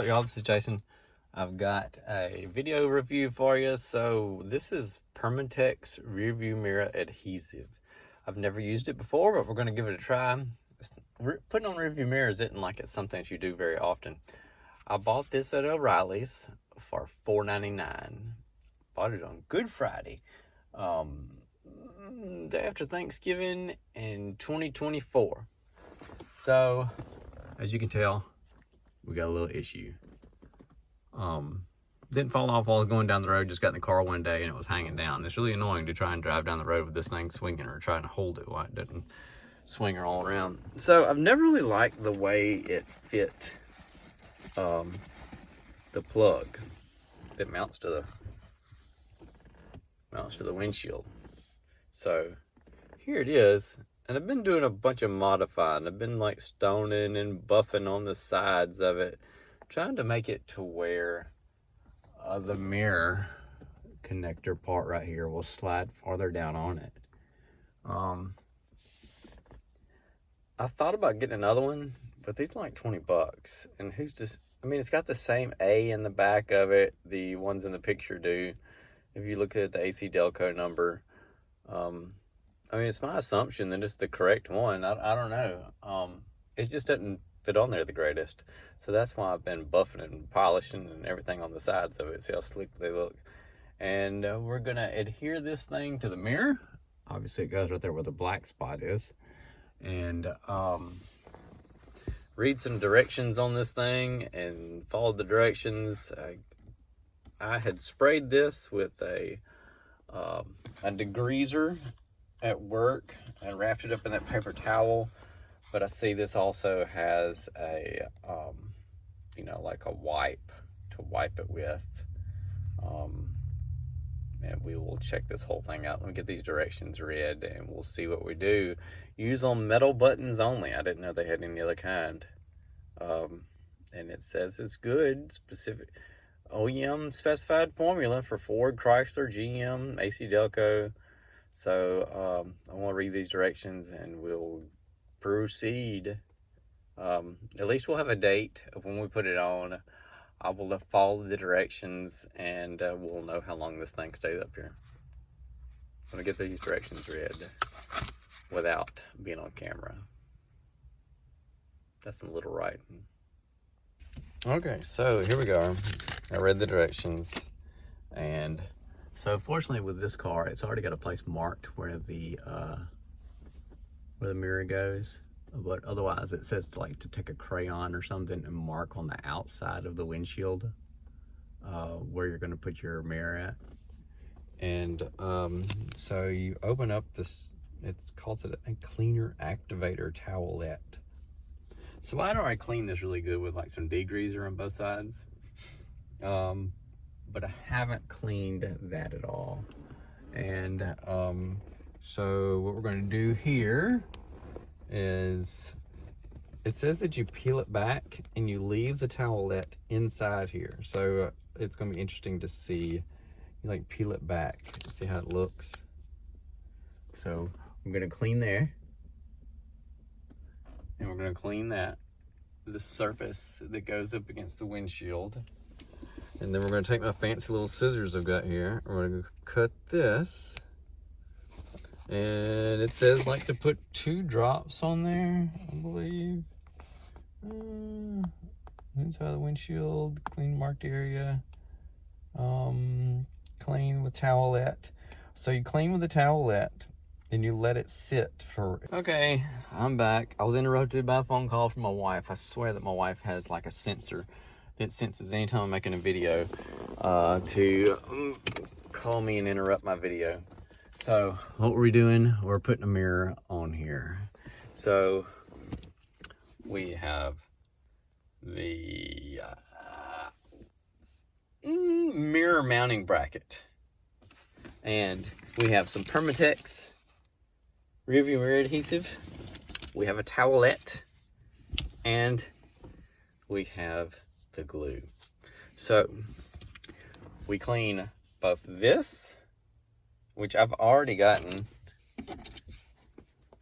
So y'all, this is Jason. I've got a video review for you. So this is Permatex Rearview Mirror Adhesive. I've never used it before, but we're going to give it a try. Putting on rearview mirrors isn't like it's something that you do very often. I bought this at O'Reilly's for $4.99. Bought it on Good Friday, day after Thanksgiving in 2024. So, as you can tell, we got a little issue. Didn't fall off while I was going down the road, just got in the car one day and it was hanging down. It's really annoying to try and drive down the road with this thing swinging or trying to hold it while it doesn't swing her all around. So I've never really liked the way it fit the plug that mounts to the windshield. So here it is, and I've been doing a bunch of modifying. I've been like stoning and buffing on the sides of it, trying to make it to where the mirror connector part right here will slide farther down on it. I thought about getting another one, but these are like 20 bucks. And I mean, it's got the same A in the back of it. The ones in the picture do. If you look at the AC Delco number, I mean, it's my assumption that it's the correct one. I don't know. It just doesn't fit on there the greatest. So that's why I've been buffing and polishing and everything on the sides of it. See how slick they look. And we're going to adhere this thing to the mirror. Obviously, it goes right there where the black spot is. And read some directions on this thing and follow the directions. I had sprayed this with a degreaser at work and wrapped it up in that paper towel, but I see this also has a like a wipe to wipe it with, and we will check this whole thing out. Let me get these directions read and we'll see what we do. Use on metal buttons only. I didn't know they had any other kind. And it says it's good, specific OEM specified formula for Ford, Chrysler, GM, AC Delco. So I want to read these directions and we'll proceed. At least we'll have a date of when we put it on. I will follow the directions and we'll know how long this thing stays up here. I'm going to get these directions read without being on camera. That's some little writing. Okay, so here we go. I read the directions, and so fortunately with this car, it's already got a place marked where the mirror goes. But otherwise, it says to take a crayon or something and mark on the outside of the windshield where you're going to put your mirror at. And so you open up this. It's called a cleaner activator towelette. So I'd already cleaned this really good with like some degreaser on both sides, but I haven't cleaned that at all. And so what we're going to do here is, it says that you peel it back and you leave the towelette inside here. So it's going to be interesting to see. You like peel it back, see how it looks. So I'm going to clean there. And we're going to clean the surface that goes up against the windshield. And then we're going to take my fancy little scissors I've got here. We're going to cut this. And it says to put 2 drops on there, I believe. Inside the windshield, clean marked area. Clean with towelette. So you clean with the towelette. And you let it sit for... Okay, I'm back. I was interrupted by a phone call from my wife. I swear that my wife has like a sensor that senses anytime I'm making a video to call me and interrupt my video. So what we're doing, we're putting a mirror on here. So we have the mirror mounting bracket. And we have some Permatex rearview mirror adhesive, we have a towelette, and we have the glue. So we clean both this, which I've already gotten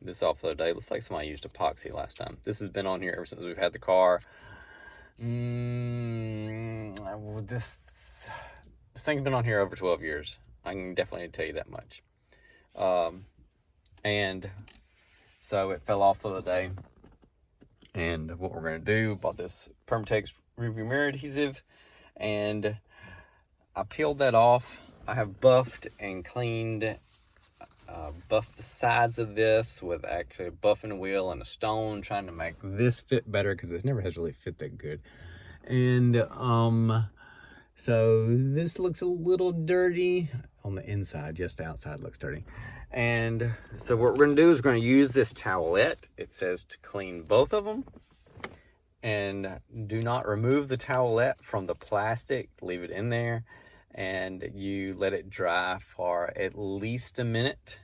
this off the other day. Looks like somebody used epoxy last time. This has been on here ever since we've had the car. This thing's been on here over 12 years. I can definitely tell you that much. And so it fell off the other day. And what we're going to do, bought this Permatex rearview mirror adhesive, and I peeled that off. I have buffed and cleaned, buffed the sides of this with actually a buffing wheel and a stone, trying to make this fit better because this never has really fit that good. And so this looks a little dirty on the inside. Yes, the outside looks dirty. And so what we're going to do is we're going to use this towelette. It says to clean both of them. And do not remove the towelette from the plastic. Leave it in there. And you let it dry for at least a minute.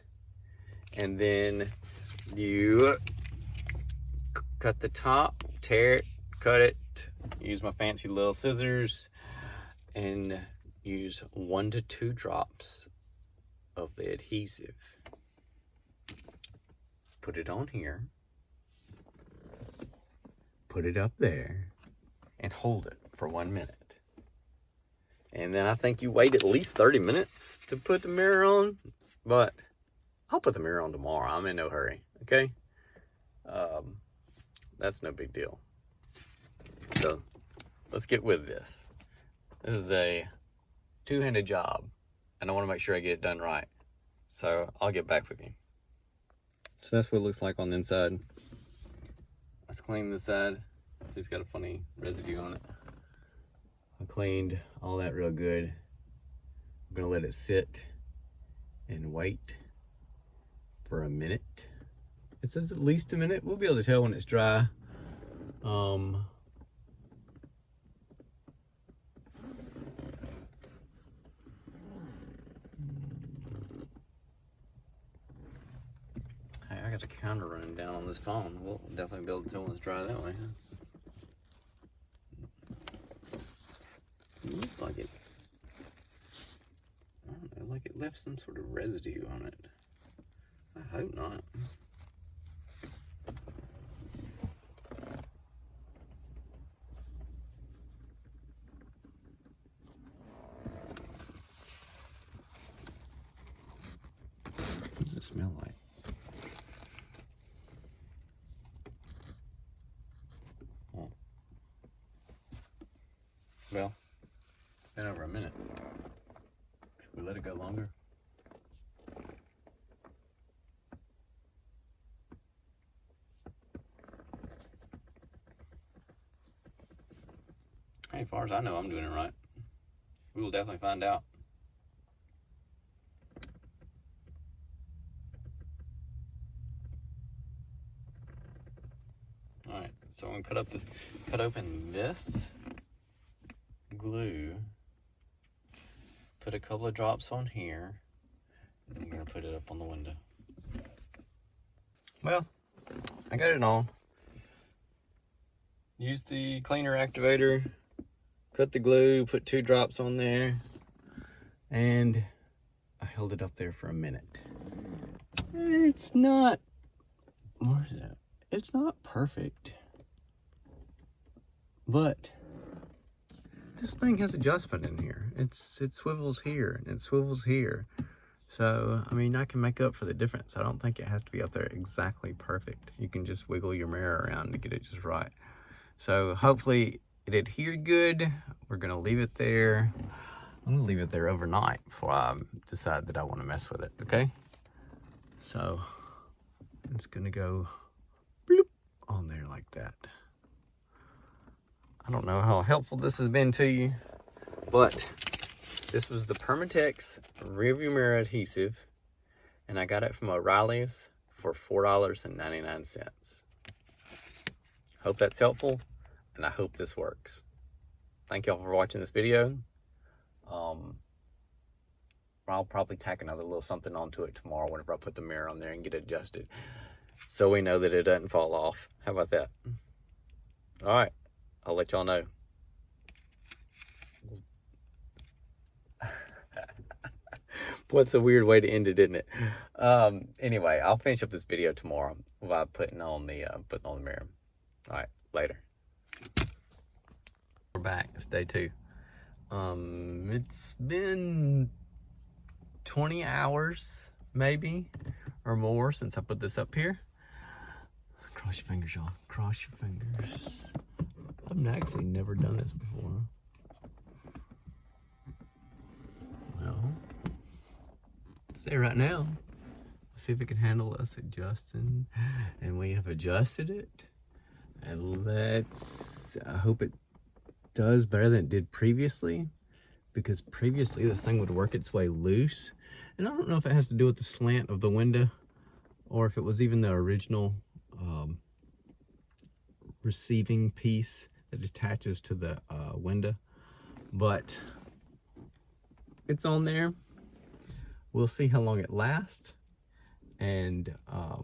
And then you cut the top, tear it, cut it. Use my fancy little scissors. And use 1 to 2 drops of the adhesive. Put it on here. Put it up there. And hold it for 1 minute. And then I think you wait at least 30 minutes to put the mirror on. But I'll put the mirror on tomorrow. I'm in no hurry. Okay? That's no big deal. So let's get with this. This is a two-handed job, and I want to make sure I get it done right. So I'll get back with you. So that's what it looks like on the inside. Let's clean this side. See, it's got a funny residue on it. I cleaned all that real good. I'm gonna let it sit and wait for a minute. It says at least a minute. We'll be able to tell when it's dry. I got a counter running down on this phone. We'll definitely be able to tell when it's dry that way. It looks like it's, I don't know, like it left some sort of residue on it. I hope not. What does it smell like? Well, it's been over a minute. Should we let it go longer? Hey, as far as I know, I'm doing it right. We will definitely find out. All right, so I'm gonna cut open this glue, put a couple of drops on here, and I'm gonna put it up on the window. Well, I got it on. Use the cleaner activator, cut the glue, put 2 drops on there, and I held it up there for a minute. It's not, where is it? It's not perfect, but this thing has adjustment in here. It swivels here and it swivels here. So, I mean, I can make up for the difference. I don't think it has to be up there exactly perfect. You can just wiggle your mirror around to get it just right. So hopefully it adhered good. We're gonna leave it there. I'm gonna leave it there overnight before I decide that I wanna mess with it, okay? So it's gonna go bloop on there like that. I don't know how helpful this has been to you, but this was the Permatex rearview mirror adhesive, and I got it from O'Reilly's for $4.99. Hope that's helpful, and I hope this works. Thank y'all for watching this video. I'll probably tack another little something onto it tomorrow whenever I put the mirror on there and get it adjusted, so we know that it doesn't fall off. How about that? All right. I'll let y'all know. What's a weird way to end it, isn't it? Anyway, I'll finish up this video tomorrow by putting on the mirror. All right, later. back. It's day 2. It's been 20 hours maybe or more since I put this up here. Cross your fingers, y'all. Cross your fingers. I've actually never done this before. Well, it's there right now. Let's see if it can handle us adjusting. And we have adjusted it. And I hope it does better than it did previously, because previously this thing would work its way loose. And I don't know if it has to do with the slant of the window or if it was even the original receiving piece that attaches to the window, but it's on there. We'll see how long it lasts. And I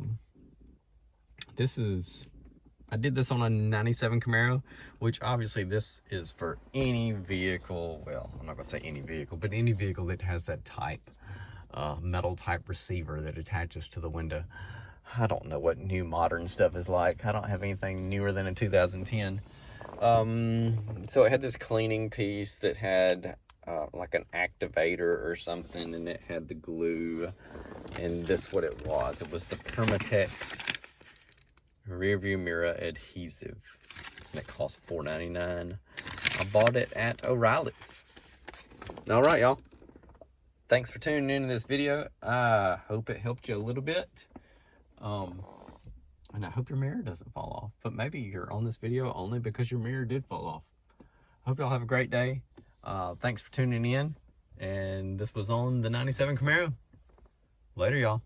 did this on a 97 Camaro, which obviously this is for any vehicle. Well, I'm not gonna say any vehicle, but any vehicle that has that type, metal type receiver that attaches to the window. I don't know what new modern stuff is like. I don't have anything newer than a 2010. So it had this cleaning piece that had like an activator or something, and it had the glue, and this what it was. It was the Permatex Rearview mirror adhesive, and it cost $4.99. I bought it at O'Reilly's. All right, y'all. Thanks for tuning into this video. I hope it helped you a little bit. And I hope your mirror doesn't fall off. But maybe you're on this video only because your mirror did fall off. I hope y'all have a great day. Thanks for tuning in. And this was on the 97 Camaro. Later, y'all.